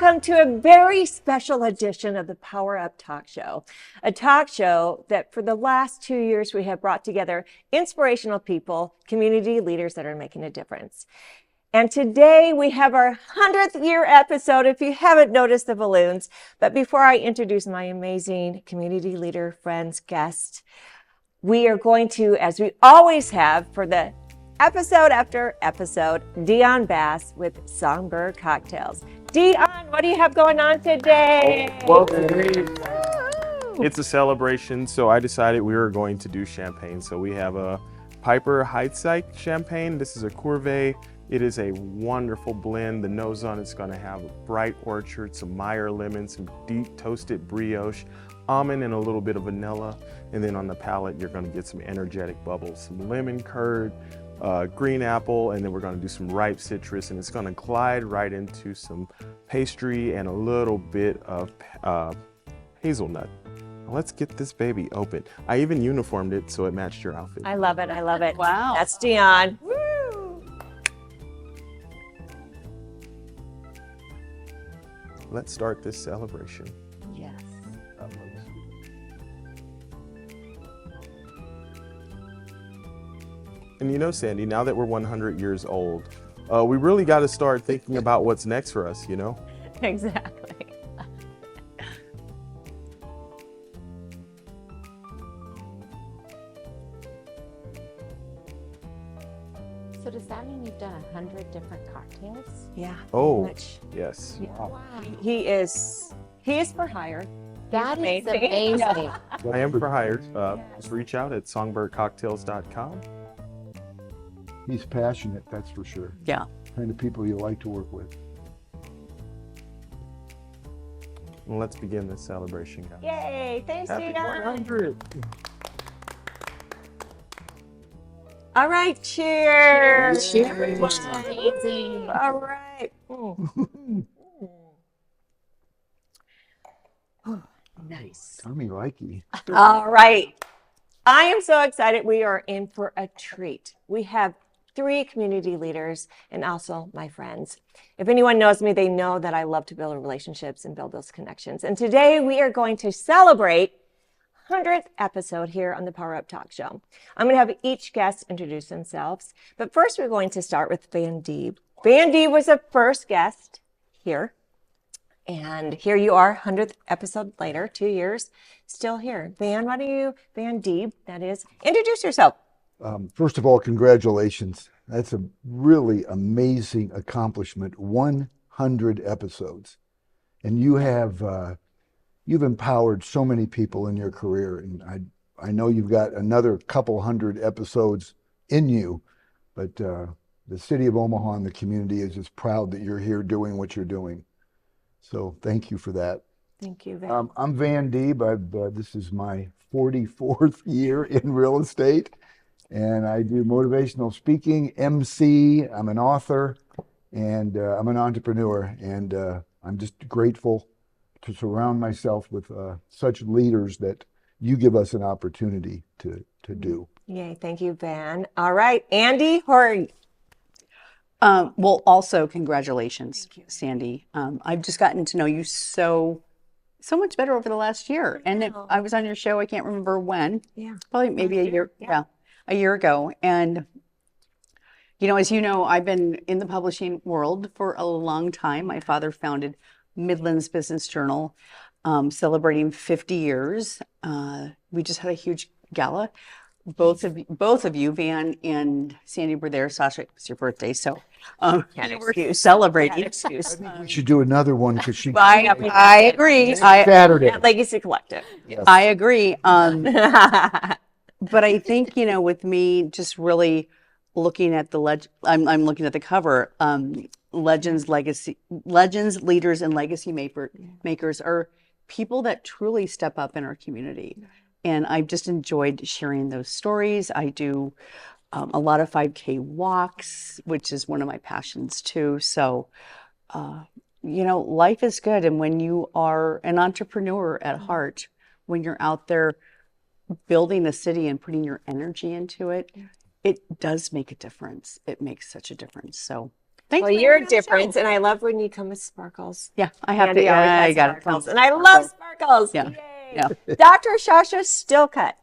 welcome to a very special edition of the Power Up Talk Show, a talk show that for the last 2 years we have brought together inspirational people, community leaders that are making a difference. And today we have our 100th year episode, if you haven't noticed the balloons. But before I introduce my amazing community leader, friends, guests, we are going to, as we always have for the episode after episode, Dion Bass with Songbird Cocktails. Dion, what do you have going on today? Well, today it's a celebration, so I decided we were going to do champagne. So we have a Piper Heidsieck champagne. This is a Cuvée. It is a wonderful blend. The nose on it's going to have a bright orchard, some Meyer lemon, some deep toasted brioche, almond, and a little bit of vanilla. And then on the palate, you're going to get some energetic bubbles, some lemon curd, green apple, and then we're going to do some ripe citrus, and it's going to glide right into some pastry and a little bit of hazelnut. Let's get this baby open. I even uniformed it so it matched your outfit. I love it. I love it. Wow. That's Dion. Woo! Let's start this celebration. Yes. And you know, Sandy, now that we're 100 years old, we really got to start thinking about what's next for us, you know? Exactly. So does that mean you've done 100 different cocktails? Yeah. Oh, Much. yes. Yeah. Wow. He is for hire. That is amazing. amazing. I am for hire. Just reach out at songbirdcocktails.com. He's passionate, that's for sure. Yeah. Kind of people you like to work with. And let's begin this celebration, guys. Yay. Thanks, Happy Dion. 100. All right. Cheers. Cheers. Amazing. All right. Nice. Tommy likey. All right. I am so excited. We are in for a treat. We have 3 community leaders and also my friends. If anyone knows me, they know that I love to build relationships and build those connections. And today we are going to celebrate 100th episode here on the Power Up Talk Show. I'm going to have each guest introduce themselves. But first, we're going to start with Van Deeb. Van Deeb was the first guest here. And here you are, 100th episode later, 2 years, still here. Van Deeb, that is, introduce yourself. First of all, congratulations. That's a really amazing accomplishment. 100 episodes. And you have, you've empowered so many people in your career. And I know you've got another couple hundred episodes in you, but the city of Omaha and the community is just proud that you're here doing what you're doing. So thank you for that. Thank you, Van. I'm Van Deeb. This is my 44th year in real estate, and I do motivational speaking, MC. I'm an author, and I'm an entrepreneur, and I'm just grateful to surround myself with such leaders that you give us an opportunity to do. Yay, thank you, Van. All right, Andee Hoig. Well, also congratulations, Sandy. I've just gotten to know you so much better over the last year. And I was on your show, I can't remember when. Yeah. Probably maybe a year. Yeah, a year ago. And, you know, as you know, I've been in the publishing world for a long time. My father founded Midland's Business Journal, celebrating 50 years. We just had a huge gala. Both of you, Van and Sandy, were there. Sasha, it was your birthday, so you were celebrating. I think we should do another one because she. I agree. Saturday. Legacy Collective. Yes. I agree. But I think, you know, with me just really looking at I'm looking at the cover. Legends, leaders, and legacy makers are people that truly step up in our community. And I've just enjoyed sharing those stories. I do a lot of 5K walks, which is one of my passions too. So, you know, life is good. And when you are an entrepreneur at heart, when you're out there building a city and putting your energy into it, it does make a difference. It makes such a difference. So Thanks. Well, for you're having me on the show. different, and I love when you come with sparkles. Yeah, I have Andy to. always I has got it. sparkles, and I love sparkles. Yeah. Yay. Yeah. Dr. Sasha Shillcutt.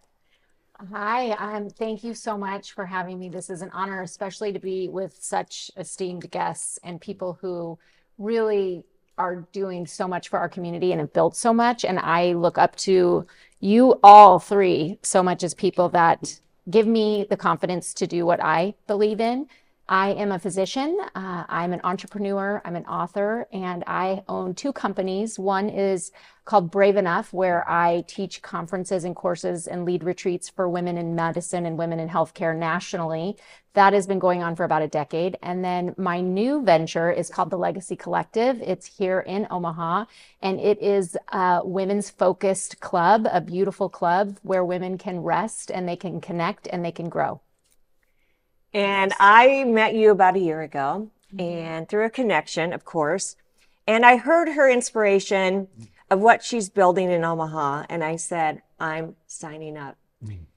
Hi, thank you so much for having me. This is an honor, especially to be with such esteemed guests and people who really are doing so much for our community and have built so much. And I look up to you all three so much as people that give me the confidence to do what I believe in. I am a physician, I'm an entrepreneur, I'm an author, and I own two companies. One is called Brave Enough, where I teach conferences and courses and lead retreats for women in medicine and women in healthcare nationally. That has been going on for about a decade. And then my new venture is called the Legacy Collective. It's here in Omaha, and it is a women's focused club, a beautiful club where women can rest and they can connect and they can grow. And I met you about a year ago, and through a connection, of course. And I heard her inspiration of what she's building in Omaha, and I said, I'm signing up.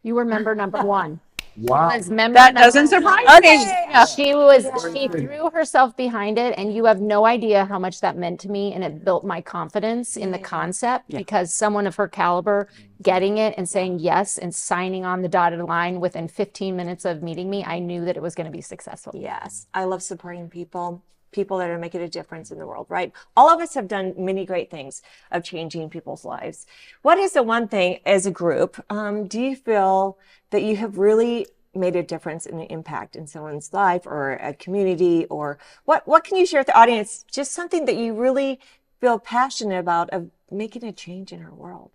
You were member number one. Wow. That doesn't surprise me. Yeah. She threw herself behind it, and you have no idea how much that meant to me, and it built my confidence in the concept because someone of her caliber getting it and saying yes and signing on the dotted line within 15 minutes of meeting me, I knew that it was going to be successful. Yes, I love supporting people that are making a difference in the world, right? All of us have done many great things of changing people's lives. What is the one thing as a group, do you feel that you have really made a difference and an impact in someone's life or a community, or what can you share with the audience? Just something that you really feel passionate about of making a change in our world.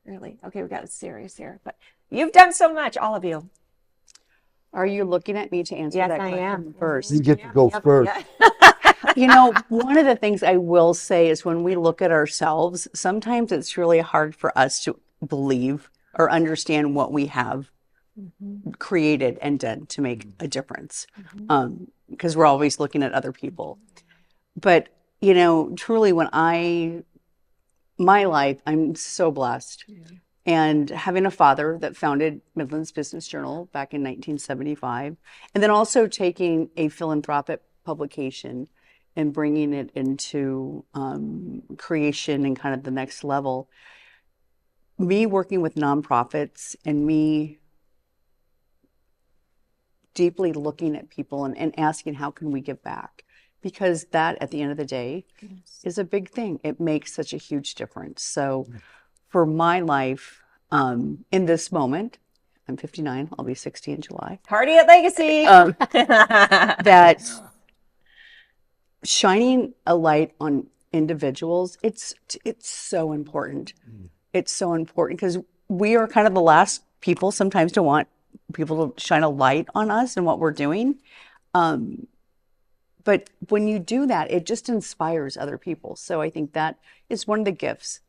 Really? Okay, we got it serious here, but you've done so much, all of you. Are you looking at me to answer Yes, that I question am. first? You get to go first. You know, one of the things I will say is when we look at ourselves, sometimes it's really hard for us to believe or understand what we have created and done to make a difference, because we're always looking at other people. But, you know, truly my life, I'm so blessed. And having a father that founded Midland's Business Journal back in 1975, and then also taking a philanthropic publication and bringing it into creation and kind of the next level. Me working with nonprofits and me deeply looking at people and asking, how can we give back? Because that, at the end of the day, is a big thing. It makes such a huge difference. So for my life, in this moment, I'm 59, I'll be 60 in July. Party at Legacy. That shining a light on individuals, it's so important. It's so important because we are kind of the last people sometimes to want people to shine a light on us and what we're doing. But when you do that, it just inspires other people. So I think that is one of the gifts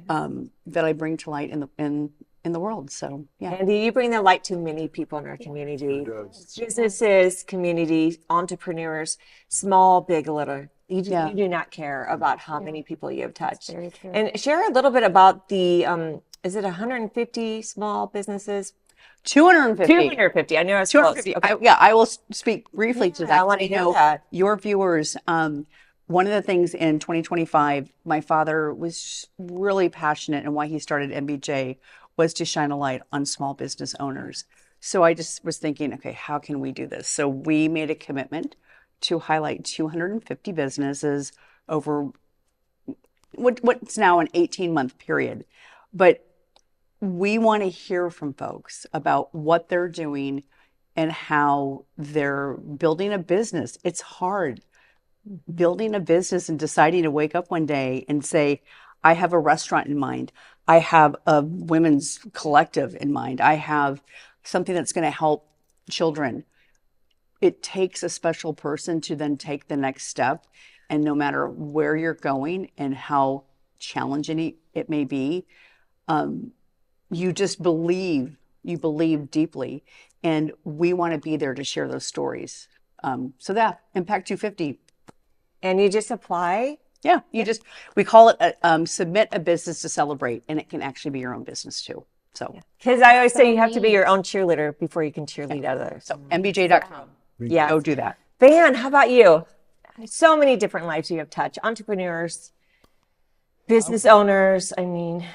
that I bring to light in the world. So yeah. Andy, you bring the light to many people in our community. Businesses, community, entrepreneurs, small, big, little. You do not care about how many people you have touched. Very true. And share a little bit about the, is it 150 small businesses? 250. 250. I know it's 250. close. Okay. I will speak briefly to that. I want to hear that. Your viewers, one of the things in 2025, my father was really passionate, and why he started MBJ was to shine a light on small business owners. So I just was thinking, okay, how can we do this? So we made a commitment to highlight 250 businesses over what's now an 18-month period. But we want to hear from folks about what they're doing and how they're building a business. It's hard building a business and deciding to wake up one day and say, I have a restaurant in mind. I have a women's collective in mind. I have something that's going to help children. It takes a special person to then take the next step. And no matter where you're going and how challenging it may be, you just believe, you believe deeply. And we want to be there to share those stories. So that, Impact 250. And you just apply? Yeah, we call it submit a business to celebrate, and it can actually be your own business too. So, because I always say you have to be your own cheerleader before you can cheerlead others. so mbj.com. Yeah, Go do that. Van, how about you? so many different lives you have touched. Entrepreneurs, business owners. I mean,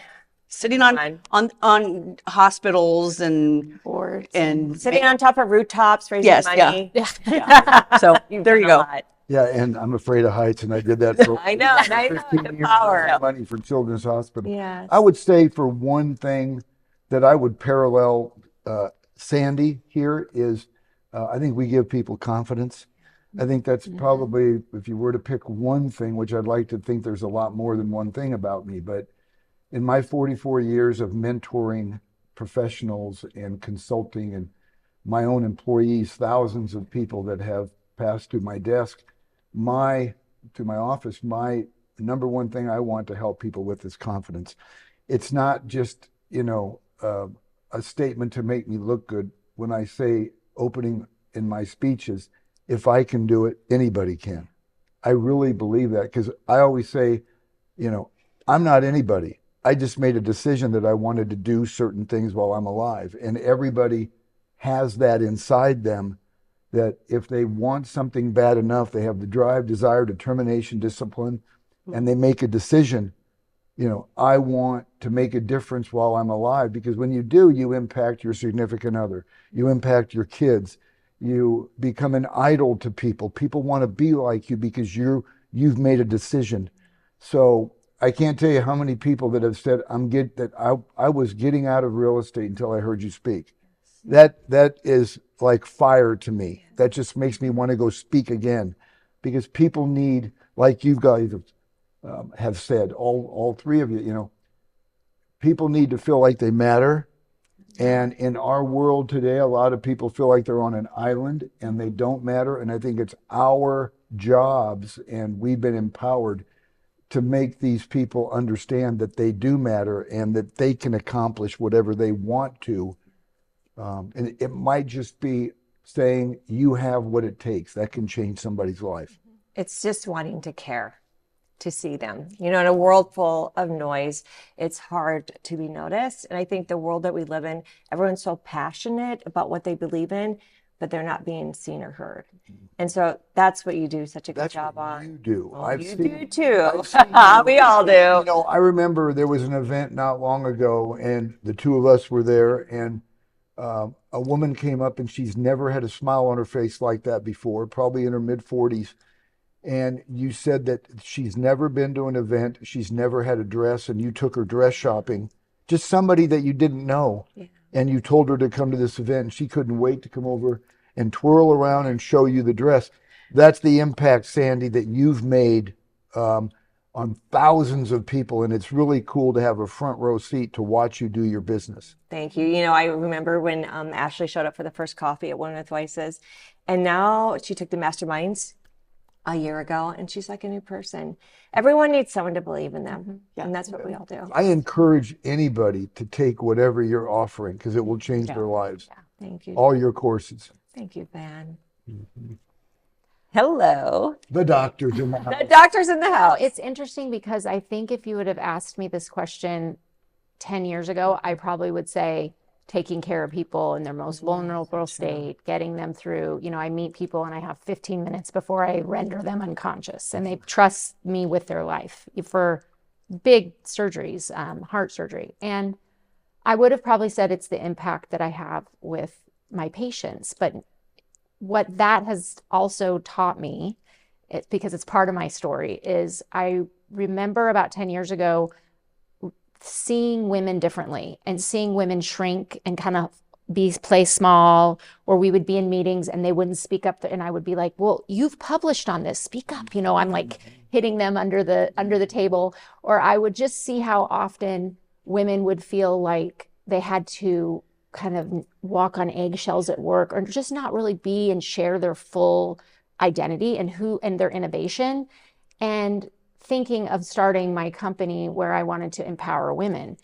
Sitting Fun. on hospitals and Boards. sitting on top of rooftops, raising Yes, money. yeah. So You've there you done a go. lot. Yeah, and I'm afraid of heights, and I did that for I know, the 15 years, power. raising money for Children's Hospital. Yes. I would say for one thing that I would parallel Sandy here is I think we give people confidence. I think that's probably, if you were to pick one thing, which I'd like to think there's a lot more than one thing about me, but in my 44 years of mentoring professionals and consulting and my own employees, thousands of people that have passed through my desk, to my office, my number one thing I want to help people with is confidence. It's not just, a statement to make me look good. When I say opening in my speeches, if I can do it, anybody can. I really believe that, because I always say, I'm not anybody. I just made a decision that I wanted to do certain things while I'm alive. And everybody has that inside them, that if they want something bad enough, they have the drive, desire, determination, discipline, and they make a decision, I want to make a difference while I'm alive. Because when you do, you impact your significant other, you impact your kids, you become an idol to people. People want to be like you because you've made a decision. So I can't tell you how many people that have said, I was getting out of real estate until I heard you speak. That is like fire to me. That just makes me want to go speak again, because people need, like you guys have said, all three of you, people need to feel like they matter. And in our world today, a lot of people feel like they're on an island and they don't matter. And I think it's our jobs, and we've been empowered to make these people understand that they do matter and that they can accomplish whatever they want to. And it might just be saying you have what it takes. That can change somebody's life. It's just wanting to care, to see them. In a world full of noise, it's hard to be noticed. And I think the world that we live in, everyone's so passionate about what they believe in, but they're not being seen or heard. And so that's what you do such a good job on. You do. Well, you do too. We all do. I remember there was an event not long ago, and the two of us were there, and a woman came up, and she's never had a smile on her face like that before, probably in her mid-40s. And you said that she's never been to an event, she's never had a dress, and you took her dress shopping, just somebody that you didn't know. Yeah. And you told her to come to this event, and she couldn't wait to come over and twirl around and show you the dress. That's the impact, Sandy, that you've made on thousands of people. And it's really cool to have a front row seat to watch you do your business. Thank you. I remember when Ashley showed up for the first coffee at One with Vices, and now she took the masterminds a year ago, and she's like a new person. Everyone needs someone to believe in them. Yeah. And that's what we all do. I encourage anybody to take whatever you're offering, because it will change their lives. Yeah. Thank you. All your courses. Thank you, Van. Mm-hmm. Hello. The doctor's in the house. The doctor's in the house. It's interesting because I think if you would have asked me this question 10 years ago, I probably would say taking care of people in their most vulnerable state, getting them through, I meet people and I have 15 minutes before I render them unconscious, and they trust me with their life for big surgeries, heart surgery. And I would have probably said it's the impact that I have with my patients. But what that has also taught me, because it's part of my story, is I remember about 10 years ago seeing women differently and seeing women shrink and kind of play small, or we would be in meetings and they wouldn't speak up, and I would be like, well, you've published on this, speak up. I'm like hitting them under the table. Or I would just see how often women would feel like they had to kind of walk on eggshells at work, or just not really be and share their full identity and their innovation. And thinking of starting my company where I wanted to empower women.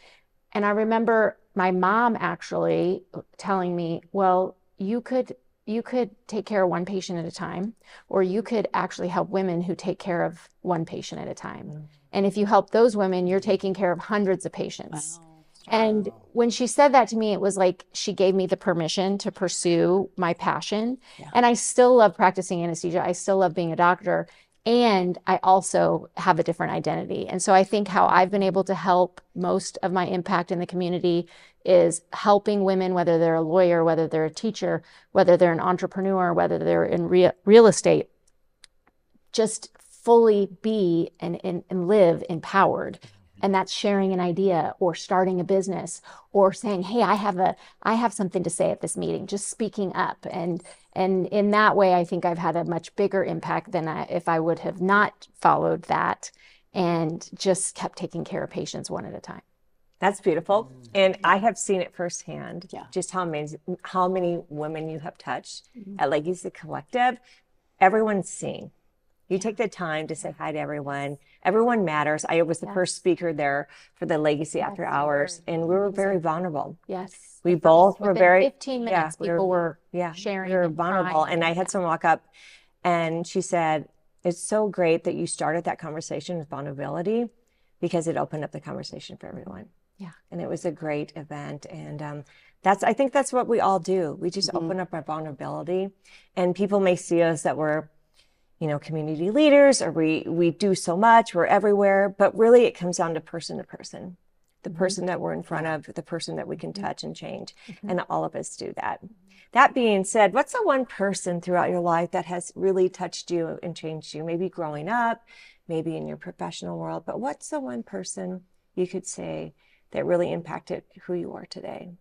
And I remember my mom actually telling me, well, you could take care of one patient at a time, or you could actually help women who take care of one patient at a time. Mm-hmm. And if you help those women, you're taking care of hundreds of patients. Wow. And when she said that to me, it was like she gave me the permission to pursue my passion. Yeah. And I still love practicing anesthesia. I still love being a doctor. And I also have a different identity. And so I think how I've been able to help most of my impact in the community is helping women, whether they're a lawyer, whether they're a teacher, whether they're an entrepreneur, whether they're in real estate, just fully be and live empowered. And that's sharing an idea or starting a business or saying, hey, I have something to say at this meeting, just speaking up. And in that way, I think I've had a much bigger impact than if I would have not followed that and just kept taking care of patients one at a time. That's beautiful. And I have seen it firsthand, Yeah. just how many women you have touched at Legacy Collective. Everyone's seen. You take the time to say hi to everyone. Everyone matters. I was the first speaker there for the Legacy After Hours, and we were very vulnerable. Yes. We both were Within very 15 minutes, people were sharing. We were and vulnerable. crying. And I had someone walk up and she said, it's so great that you started that conversation with vulnerability because it opened up the conversation for everyone. Yeah. And it was a great event. And I think that's what we all do. We just open up our vulnerability, and people may see us that we're, community leaders, or we do so much, we're everywhere, but really it comes down to person, the person that we're in front of, the person that we can touch and change. And all of us do that. That being said, what's the one person throughout your life that has really touched you and changed you? Maybe growing up, maybe in your professional world, but what's the one person you could say that really impacted who you are today?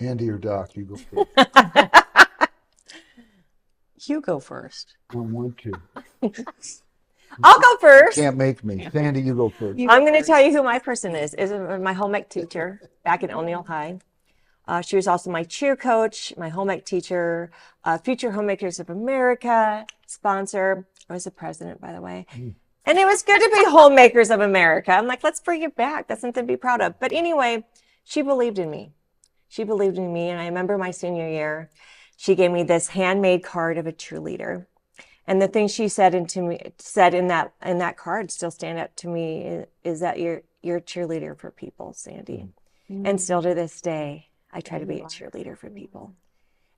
Andee or Doc, you go first. You go first. I don't want to. I'll go first. Can't make me. Sandy, you go first. I'm going to tell you who my person is my home ec teacher back at O'Neill High. She was also my cheer coach, my home ec teacher, Future Homemakers of America sponsor. I was the president, by the way. And it was good to be Homemakers of America. I'm like, let's bring it back. That's something to be proud of. But anyway, she believed in me. And I remember my senior year, she gave me this handmade card of a true leader. And the thing she said in that card still stand out to me is that you're a cheerleader for people, Sandy. And still to this day, I try to be a cheerleader for people.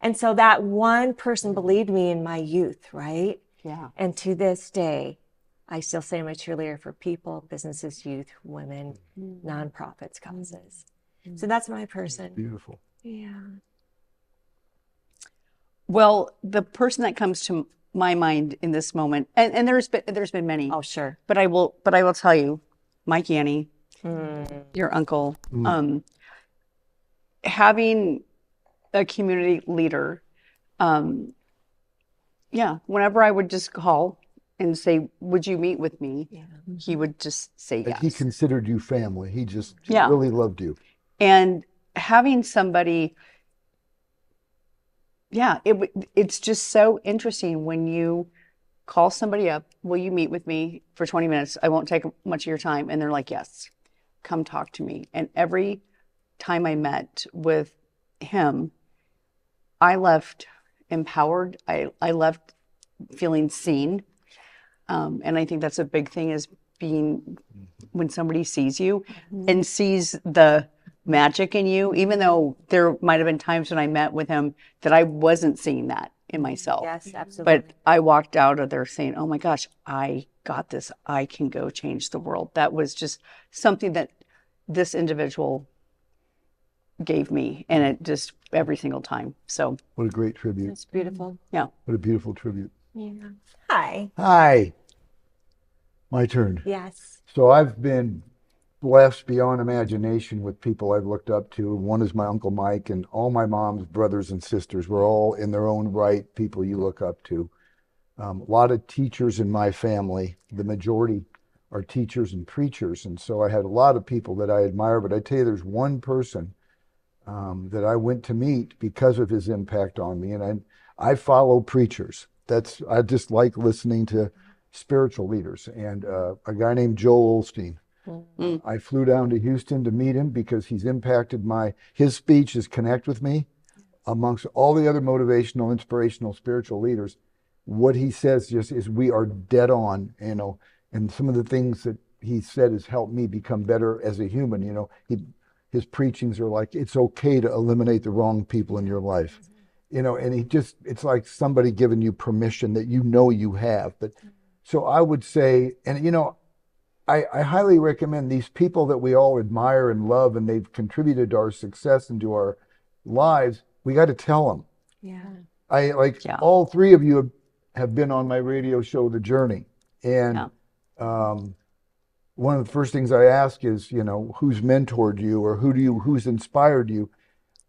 And so that one person believed me in my youth, right? Yeah. And to this day, I still say I'm a cheerleader for people, businesses, youth, women, nonprofits, causes. So that's my person. Beautiful. Yeah. Well, the person that comes to my mind in this moment, and there's been many. Oh, sure. But I will tell you, Mike Yanni, your uncle, having a community leader, whenever I would just call and say, would you meet with me? Yeah. He would just say yes. He considered you family. He just really loved you. And having somebody, it's just so interesting when you call somebody up, will you meet with me for 20 minutes? I won't take much of your time. And they're like, yes, come talk to me. And every time I met with him, I left empowered. I left feeling seen. And I think that's a big thing, is being, when somebody sees you and sees the magic in you, even though there might have been times when I met with him that I wasn't seeing that in myself. Yes, absolutely. But I walked out of there saying, oh my gosh, I got this. I can go change the world. That was just something that this individual gave me, and it just every single time. So what a great tribute. It's beautiful. Yeah. What a beautiful tribute. Yeah. Hi. Hi. My turn. Yes. So I've been blessed beyond imagination with people I've looked up to. One is my Uncle Mike, and all my mom's brothers and sisters were all in their own right people you look up to. A lot of teachers in my family. The majority are teachers and preachers, and so I had a lot of people that I admire, but I tell you, there's one person that I went to meet because of his impact on me, and I follow preachers. I just like listening to spiritual leaders, and a guy named Joel Osteen. I flew down to Houston to meet him because he's impacted his speech is connect with me amongst all the other motivational, inspirational, spiritual leaders. What he says just is we are dead on, and some of the things that he said has helped me become better as a human. His preachings are like, it's okay to eliminate the wrong people in your life. you know, and it's like somebody giving you permission that you know you have. But so I would say, and you know, I highly recommend these people that we all admire and love, and they've contributed to our success and to our lives. We got to tell them. Yeah. I like Yeah. all three of you have been on my radio show, The Journey, and Yeah. one of the first things I ask is, you know, who's mentored you or who's inspired you.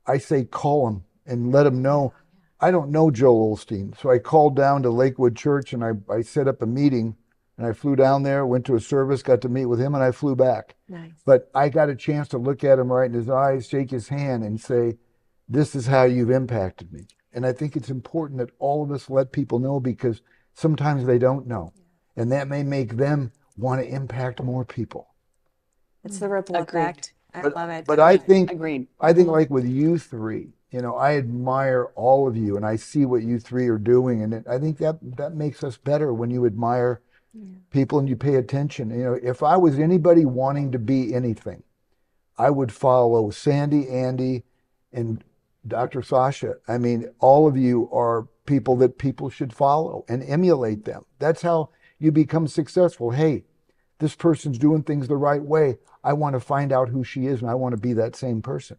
I say call them and let them know. I don't know Joel Osteen, so I called down to Lakewood Church and I set up a meeting. And I flew down there, went to a service, got to meet with him, and I flew back. Nice. But I got a chance to look at him right in his eyes, shake his hand, and say, this is how you've impacted me. And I think it's important that all of us let people know, because sometimes they don't know. And that may make them want to impact more people. It's the ripple Agreed. effect. I love it. But I think, Agreed. like with you three, you know, I admire all of you, and I see what you three are doing. And I think that makes us better when you admire people and you pay attention. You know, if I was anybody wanting to be anything, I would follow Sandy, Andee, and Dr. Sasha. I mean, all of you are people that people should follow and emulate them. That's how you become successful. Hey, this person's doing things the right way. I want to find out who she is, and I want to be that same person.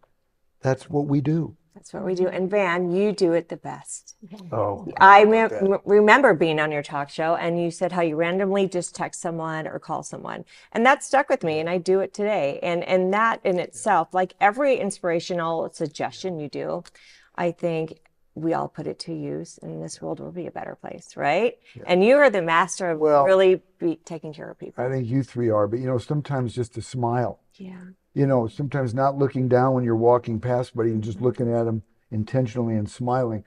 That's what we do. That's what we do. And Van, you do it the best. Oh, I remember being on your talk show, and you said how you randomly just text someone or call someone. And that stuck with me, and I do it today. And that in itself, like every inspirational suggestion you do, I think we all put it to use, and this world will be a better place, right? Yeah. And you are the master of really taking care of people. I think you three are, but you know, sometimes just a smile. Yeah. You know, sometimes not looking down when you're walking past somebody and just looking at them intentionally and smiling.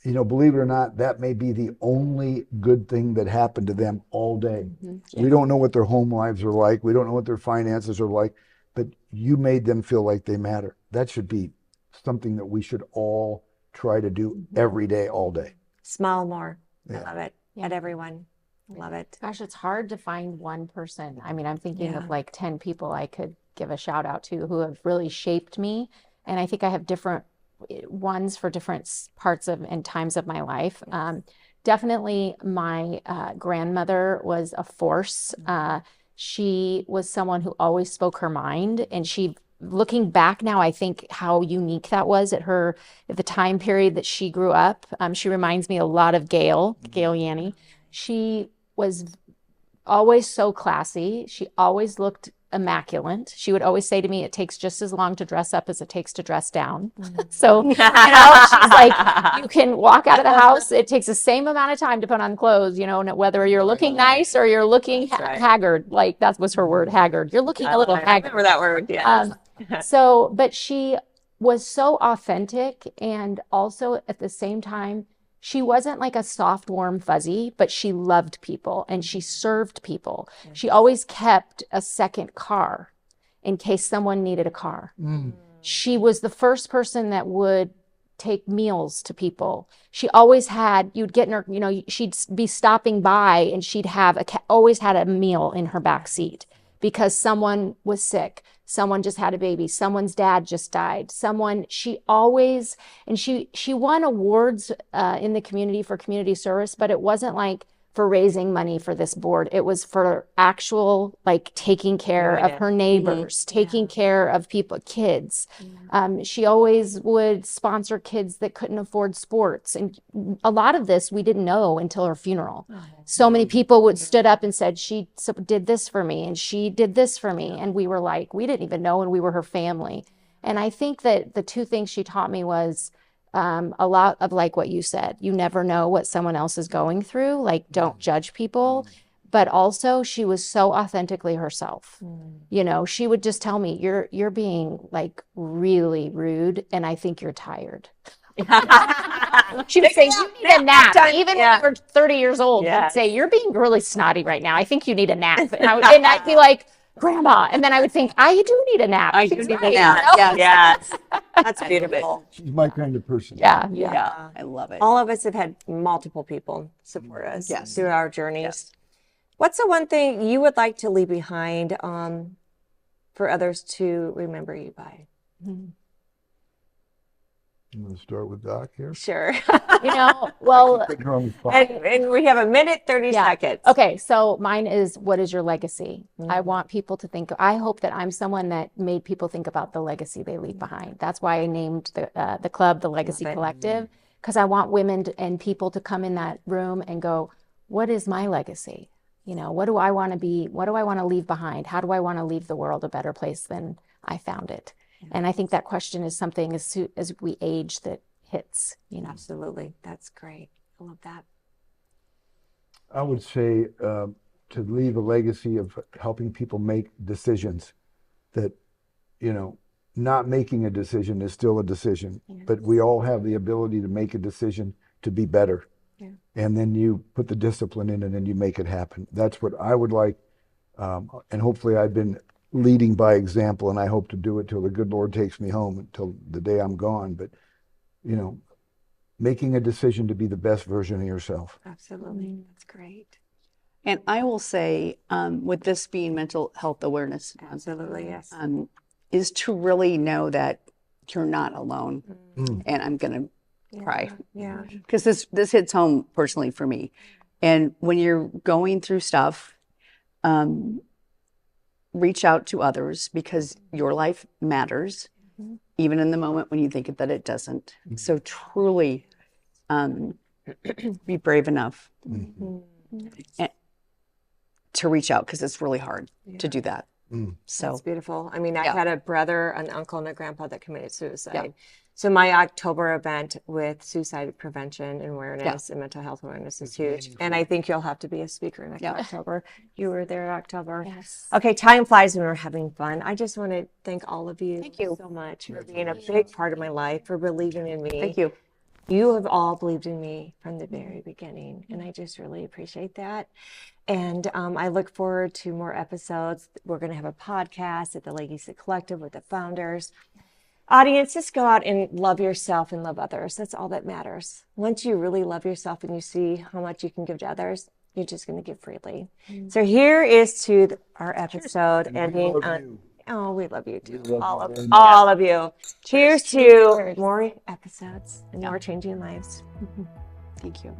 You know, believe it or not, that may be the only good thing that happened to them all day. Mm-hmm. Yeah. We don't know what their home lives are like. We don't know what their finances are like, but you made them feel like they matter. That should be something that we should all try to do every day, all day. Smile more. Yeah. I love it. At everyone. Love it. Gosh, it's hard to find one person. I mean, I'm thinking of like 10 people I could give a shout out to who have really shaped me. And I think I have different ones for different parts of and times of my life. Definitely my grandmother was a force. She was someone who always spoke her mind, and looking back now, I think how unique that was at the time period that she grew up. She reminds me a lot of Gail Yanni. She was always so classy. She always looked immaculate. She would always say to me, it takes just as long to dress up as it takes to dress down. So, you know, she's like, you can walk out of the house. It takes the same amount of time to put on clothes, you know, whether you're looking nice or you're looking haggard. Like that was her word, haggard. You're looking a little haggard. I remember that word, yeah. But she was so authentic, and also at the same time, she wasn't like a soft, warm fuzzy, but she loved people and she served people. Yes. She always kept a second car in case someone needed a car. She was the first person that would take meals to people. She always had, you'd get in her, you know, she'd be stopping by and she'd have always had a meal in her back seat because someone was sick. Someone just had a baby. Someone's dad just died. She always, and she won awards in the community for community service, but it wasn't like for raising money for this board. It was for actual, like taking care of her neighbors, taking care of kids. She always would sponsor kids that couldn't afford sports. And a lot of this we didn't know until her funeral. So many people stood up and said, she did this for me and she did this for me. And we were like, we didn't even know, and we were her family. And I think that the two things she taught me was a lot of like what you said, you never know what someone else is going through. Like, don't judge people. But also she was so authentically herself. You know, she would just tell me, you're being like really rude, and I think you're tired. She would say, you need a nap. Even when you were 30 years old, she'd say, you're being really snotty right now. I think you need a nap. And I'd be like, Grandma. And then I would think, I do need a nap. I do need a nap. You know? Yes. That's beautiful. She's my kind of person. Yeah. I love it. All of us have had multiple people support us through our journeys. Yes. What's the one thing you would like to leave behind for others to remember you by? I'm going to start with Doc here. Sure. Well, Putting her on the spot. and we have a minute, 30 seconds. Okay, so mine is, what is your legacy? Mm-hmm. I want people to think, I hope that I'm someone that made people think about the legacy they leave behind. That's why I named the club the Legacy Collective, because I want women and people to come in that room and go, what is my legacy? What do I want to be? What do I want to leave behind? How do I want to leave the world a better place than I found it? And I think that question is something as we age that hits, Absolutely. That's great. I love that. I would say to leave a legacy of helping people make decisions that, not making a decision is still a decision, but we all have the ability to make a decision to be better. Yeah. And then you put the discipline in and then you make it happen. That's what I would like. And hopefully I've been leading by example, and I hope to do it till the good Lord takes me home, until the day I'm gone. But, making a decision to be the best version of yourself. Absolutely. That's great. And I will say, with this being Mental Health Awareness Month, Absolutely, yes. is to really know that you're not alone. And I'm going to cry. Yeah. Because this hits home personally for me. And when you're going through stuff, reach out to others, because your life matters, even in the moment when you think that it doesn't. So truly be brave enough to reach out, because it's really hard to do that. So That's beautiful. I mean, I had a brother, an uncle, and a grandpa that committed suicide. Yeah. So my October event with suicide prevention and awareness and mental health awareness is huge. And I think you'll have to be a speaker next October. You were there in October. Yes. Okay, time flies when we're having fun. I just want to thank all of you, Thank you so much for being a big part of my life, for believing in me. thank you. You have all believed in me from the very beginning, and I just really appreciate that. And I look forward to more episodes. We're going to have a podcast at the Legacy Collective with the founders. Audience, just go out and love yourself and love others. That's all that matters. Once you really love yourself and you see how much you can give to others, you're just going to give freely. So here is to our episode ending on. Oh, we love you too. All of you. Cheers to more episodes and more changing lives. Thank you.